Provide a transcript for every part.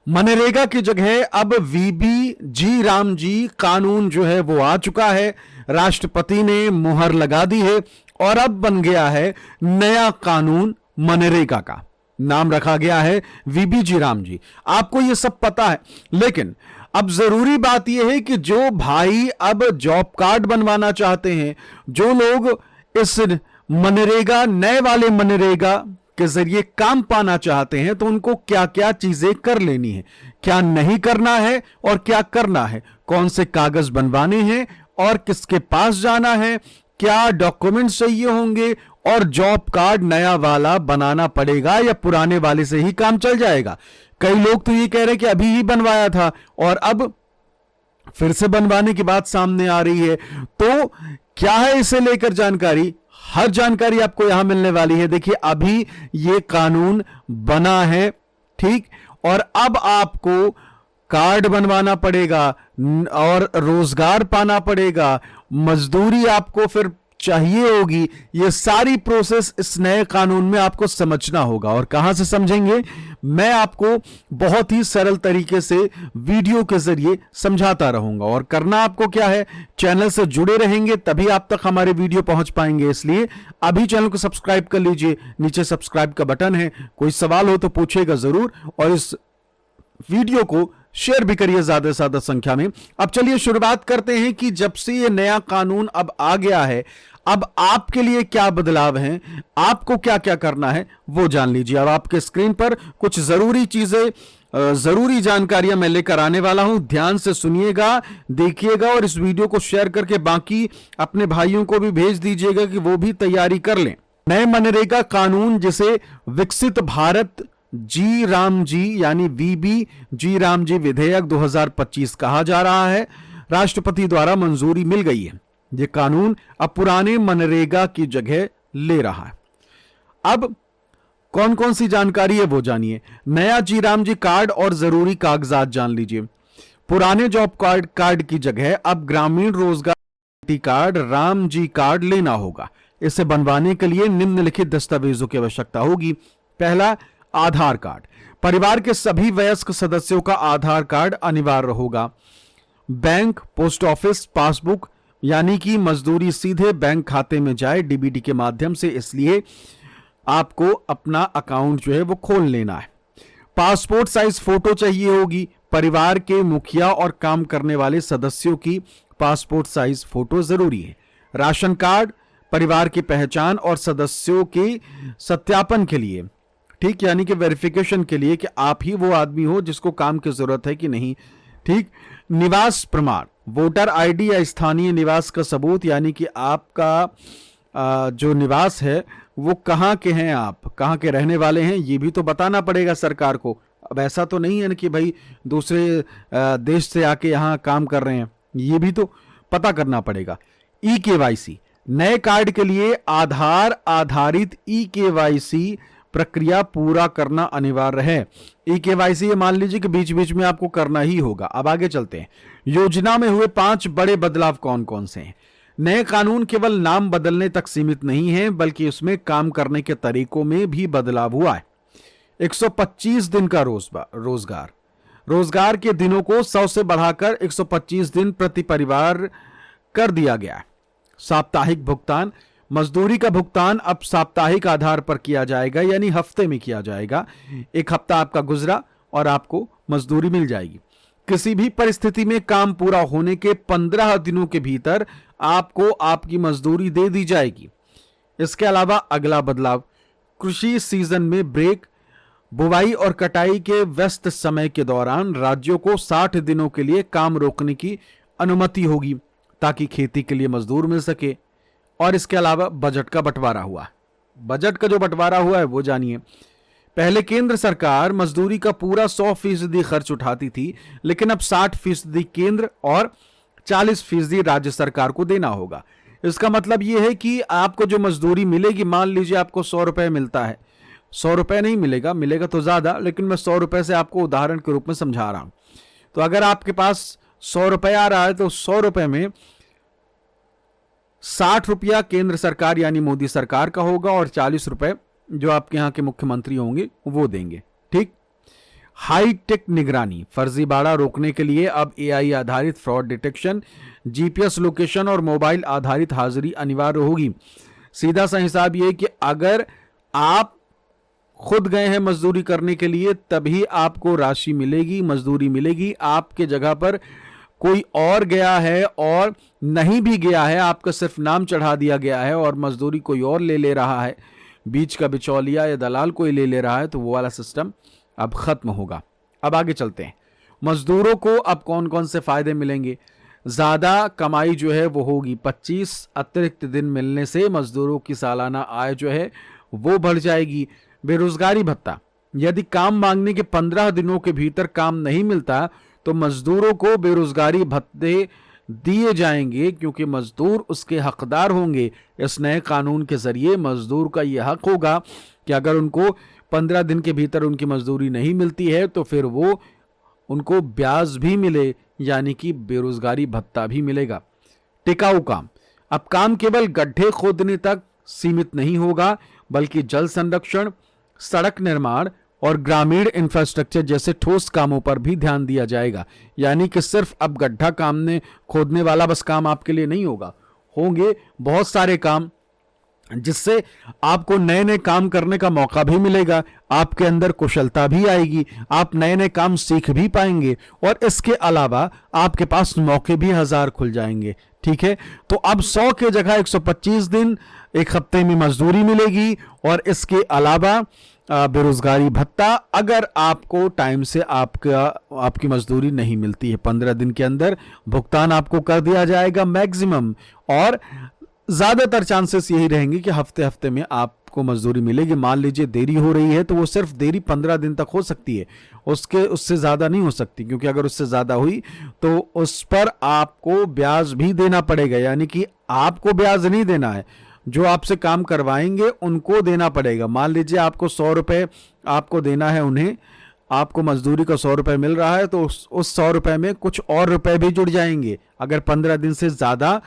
मनरेगा की जगह अब वीबी जी राम जी कानून जो है वो आ चुका है। राष्ट्रपति ने मुहर लगा दी है और अब बन गया है नया कानून। मनरेगा का नाम रखा गया है वीबी जी राम जी। आपको ये सब पता है, लेकिन अब जरूरी बात यह है कि जो भाई अब जॉब कार्ड बनवाना चाहते हैं, जो लोग इस मनरेगा, नए वाले मनरेगा के जरिए काम पाना चाहते हैं, तो उनको क्या क्या चीजें कर लेनी है, क्या नहीं करना है और क्या करना है, कौन से कागज बनवाने हैं और किसके पास जाना है, क्या डॉक्यूमेंट चाहिए होंगे, और जॉब कार्ड नया वाला बनाना पड़ेगा या पुराने वाले से ही काम चल जाएगा। कई लोग तो ये कह रहे हैं कि अभी ही बनवाया था और अब फिर से बनवाने की बात सामने आ रही है। तो क्या है इसे लेकर जानकारी, हर जानकारी आपको यहां मिलने वाली है। देखिए, अभी ये कानून बना है, ठीक, और अब आपको कार्ड बनवाना पड़ेगा और रोजगार पाना पड़ेगा, मजदूरी आपको फिर चाहिए होगी। ये सारी प्रोसेस इस नए कानून में आपको समझना होगा। और कहां से समझेंगे, मैं आपको बहुत ही सरल तरीके से वीडियो के जरिए समझाता रहूंगा। और करना आपको क्या है, चैनल से जुड़े रहेंगे तभी आप तक हमारे वीडियो पहुंच पाएंगे। इसलिए अभी चैनल को सब्सक्राइब कर लीजिए, नीचे सब्सक्राइब का बटन है। कोई सवाल हो तो पूछेगा जरूर, और इस वीडियो को शेयर भी करिए ज्यादा से ज्यादा संख्या में। अब चलिए शुरुआत करते हैं कि जब से ये नया कानून अब आ गया है, अब आपके लिए क्या बदलाव हैं, आपको क्या क्या करना है वो जान लीजिए। अब आपके स्क्रीन पर कुछ जरूरी चीजें, जरूरी जानकारियां मैं लेकर आने वाला हूं। ध्यान से सुनिएगा, देखिएगा और इस वीडियो को शेयर करके बाकी अपने भाइयों को भी भेज दीजिएगा कि वो भी तैयारी कर लें। नए मनरेगा कानून, जिसे विकसित भारत जी राम जी यानी वीबी जी राम जी विधेयक 2025 कहा जा रहा है, राष्ट्रपति द्वारा मंजूरी मिल गई है। यह कानून अब पुराने मनरेगा की जगह ले रहा है। अब कौन कौन सी जानकारी है वो जानिए। नया जी राम जी कार्ड और जरूरी कागजात जान लीजिए। पुराने जॉब कार्ड की जगह अब ग्रामीण रोजगार कार्ड, राम जी कार्ड लेना होगा। इसे बनवाने के लिए निम्नलिखित दस्तावेजों की आवश्यकता होगी। पहला, आधार कार्ड। परिवार के सभी वयस्क सदस्यों का आधार कार्ड अनिवार्य होगा। बैंक, पोस्ट ऑफिस पासबुक, यानी कि मजदूरी सीधे बैंक खाते में जाए डीबीटी के माध्यम से, इसलिए आपको अपना अकाउंट जो है वो खोल लेना है। पासपोर्ट साइज फोटो चाहिए होगी। परिवार के मुखिया और काम करने वाले सदस्यों की पासपोर्ट साइज फोटो जरूरी है। राशन कार्ड, परिवार की पहचान और सदस्यों के सत्यापन के लिए, ठीक, यानी कि वेरिफिकेशन के लिए कि आप ही वो आदमी हो जिसको काम की जरूरत है कि नहीं, ठीक। निवास प्रमाण, वोटर आईडी या स्थानीय निवास का सबूत, यानी कि आपका जो निवास है वो कहां के हैं, आप कहां के रहने वाले हैं, ये भी तो बताना पड़ेगा सरकार को। अब ऐसा तो नहीं है ना कि भाई दूसरे देश से आके यहां काम कर रहे हैं, ये भी तो पता करना पड़ेगा। ई केवाईसी, नए कार्ड के लिए आधार आधारित ई केवाईसी प्रक्रिया पूरा करना अनिवार्य है। ई केवाईसी मान लीजिए कि बीच बीच में आपको करना ही होगा। अब आगे चलते हैं। योजना में हुए 5 बड़े बदलाव कौन कौन से हैं। नए कानून केवल नाम बदलने तक सीमित नहीं है, बल्कि उसमें काम करने के तरीकों में भी बदलाव हुआ है। 125 दिन का रोजगार के दिनों को 100 से बढ़ाकर 125 दिन प्रति परिवार कर दिया गया है। साप्ताहिक भुगतान, मजदूरी का भुगतान अब साप्ताहिक आधार पर किया जाएगा, यानी हफ्ते में किया जाएगा। एक हफ्ता आपका गुजरा और आपको मजदूरी मिल जाएगी। किसी भी परिस्थिति में काम पूरा होने के 15 दिनों के भीतर आपको आपकी मजदूरी दे दी जाएगी। इसके अलावा अगला बदलाव, कृषि सीजन में ब्रेक, बुवाई और कटाई के व्यस्त समय के दौरान राज्यों को 60 दिनों के लिए काम रोकने की अनुमति होगी, ताकि खेती के लिए मजदूर मिल सके। और इसके अलावा बजट का बंटवारा हुआ। बजट का जो बंटवारा हुआ है वो जानिए। पहले केंद्र सरकार मजदूरी का पूरा 100% खर्च उठाती थी, लेकिन अब 60% केंद्र और 40% राज्य सरकार को देना होगा। इसका मतलब यह है कि आपको जो मजदूरी मिलेगी, मान लीजिए आपको 100 रुपए मिलता है, 100 रुपए नहीं मिलेगा, मिलेगा तो ज्यादा, लेकिन मैं 100 रुपए से आपको उदाहरण के रूप में समझा रहा हूं। तो अगर आपके पास 100 रुपए आ रहा है तो 100 रुपए में 60 रुपया केंद्र सरकार यानी मोदी सरकार का होगा और 40 रुपए जो आपके यहां के मुख्यमंत्री होंगे वो देंगे। ठीक, हाईटेक निगरानी, फर्जीवाड़ा रोकने के लिए अब एआई आधारित फ्रॉड डिटेक्शन, जीपीएस लोकेशन और मोबाइल आधारित हाजिरी अनिवार्य होगी। सीधा सा हिसाब ये कि अगर आप खुद गए हैं मजदूरी करने के लिए तभी आपको राशि मिलेगी, मजदूरी मिलेगी। आपके जगह पर कोई और गया है और नहीं भी गया है, आपका सिर्फ नाम चढ़ा दिया गया है और मजदूरी कोई और ले रहा है, बीच का बिचौलिया या दलाल कोई ले रहा है, तो वो वाला सिस्टम अब खत्म होगा। अब आगे चलते हैं, मजदूरों को अब कौन कौन से फायदे मिलेंगे। ज्यादा कमाई जो है वो होगी, 25 अतिरिक्त दिन मिलने से मजदूरों की सालाना आय जो है वो बढ़ जाएगी। बेरोजगारी भत्ता, यदि काम मांगने के 15 दिनों के भीतर काम नहीं मिलता तो मजदूरों को बेरोजगारी भत्ते दिए जाएंगे, क्योंकि मजदूर उसके हकदार होंगे। इस नए कानून के जरिए मजदूर का यह हक होगा कि अगर उनको 15 दिन के भीतर उनकी मजदूरी नहीं मिलती है तो फिर वो उनको ब्याज भी मिले, यानी कि बेरोजगारी भत्ता भी मिलेगा। टिकाऊ काम, अब काम केवल गड्ढे खोदने तक सीमित नहीं होगा, बल्कि जल संरक्षण, सड़क निर्माण और ग्रामीण इंफ्रास्ट्रक्चर जैसे ठोस कामों पर भी ध्यान दिया जाएगा। यानी कि सिर्फ अब गड्ढा खोदने वाला बस काम आपके लिए नहीं होगा, होंगे बहुत सारे काम जिससे आपको नए नए काम करने का मौका भी मिलेगा, आपके अंदर कुशलता भी आएगी, आप नए नए काम सीख भी पाएंगे और इसके अलावा आपके पास मौके भी 1000 खुल जाएंगे। ठीक है, तो अब 100 के जगह 125 दिन एक हफ्ते में मजदूरी मिलेगी और इसके अलावा बेरोजगारी भत्ता, अगर आपको टाइम से आपकी मजदूरी नहीं मिलती है 15 दिन के अंदर भुगतान आपको कर दिया जाएगा मैक्सिमम, और ज्यादातर चांसेस यही रहेंगे कि हफ्ते हफ्ते में आपको मजदूरी मिलेगी। मान लीजिए देरी हो रही है तो वो सिर्फ देरी 15 दिन तक हो सकती है, उससे ज्यादा नहीं हो सकती, क्योंकि अगर उससे ज्यादा हुई तो उस पर आपको ब्याज भी देना पड़ेगा। यानी कि आपको ब्याज नहीं देना है, जो आपसे काम करवाएंगे उनको देना पड़ेगा। मान लीजिए आपको 100 रुपए आपको देना है उन्हें, आपको मजदूरी का 100 रुपए मिल रहा है तो उस 100 रुपए में कुछ और रुपए भी जुड़ जाएंगे अगर 15 दिन से ज्यादा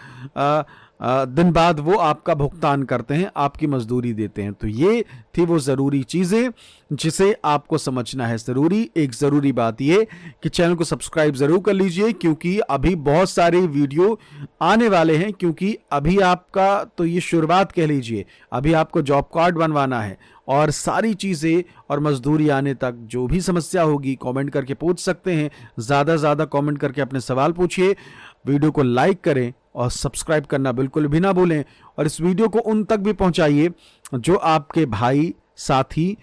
दिन बाद वो आपका भुगतान करते हैं, आपकी मजदूरी देते हैं। तो ये थी वो ज़रूरी चीज़ें जिसे आपको समझना है। एक ज़रूरी बात ये कि चैनल को सब्सक्राइब ज़रूर कर लीजिए, क्योंकि अभी बहुत सारे वीडियो आने वाले हैं। क्योंकि अभी आपका तो ये शुरुआत कह लीजिए, अभी आपको जॉब कार्ड बनवाना है और सारी चीज़ें और मजदूरी आने तक जो भी समस्या होगी कमेंट करके पूछ सकते हैं। ज़्यादा से ज़्यादा कमेंट करके अपने सवाल पूछिए, वीडियो को लाइक करें और सब्सक्राइब करना बिल्कुल भी ना भूलें, और इस वीडियो को उन तक भी पहुंचाइए जो आपके भाई साथी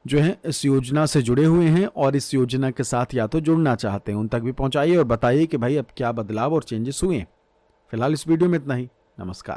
जो हैं इस योजना से जुड़े हुए हैं और इस योजना के साथ या तो जुड़ना चाहते हैं, उन तक भी पहुंचाइए और बताइए कि भाई अब क्या बदलाव और चेंजेस हुए हैं। फिलहाल इस वीडियो में इतना ही। नमस्कार।